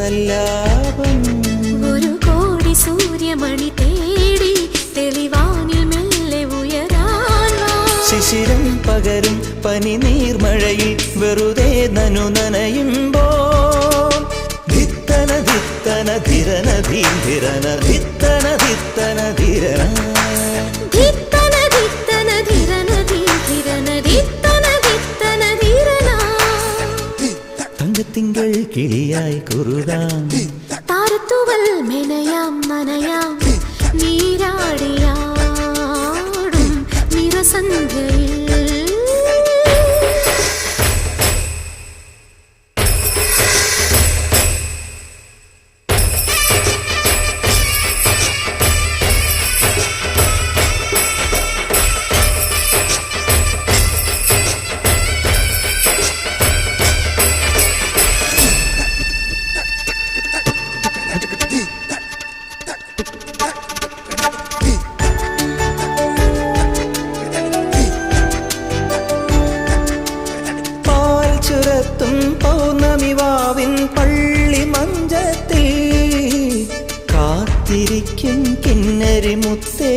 സല്ലാപം. ഒരു കോടി സൂര്യമണി തേടി തെളിവാനിൽ മെല്ലെ ഉയരാൻ ശിശിരം പകരും പനി നീർമഴയിൽ വെറുതെ നനു നനയുമ്പോ ധിത്തന ധിത്തന ധിരന ധീരന ധിത്തന ധിത്തന ധിരന തങ്കത്തിങ്കൾ കിളിയായി കുറുകാം താരത്തുവൽ മെനയാം നനയാം നീരാടിയാടും നിറസന്ധ്യയിൽ പൗർണമിവാവിൻ പള്ളി മഞ്ചത്തിൽ കാത്തിരിക്കും കിന്നരി മുത്തേ.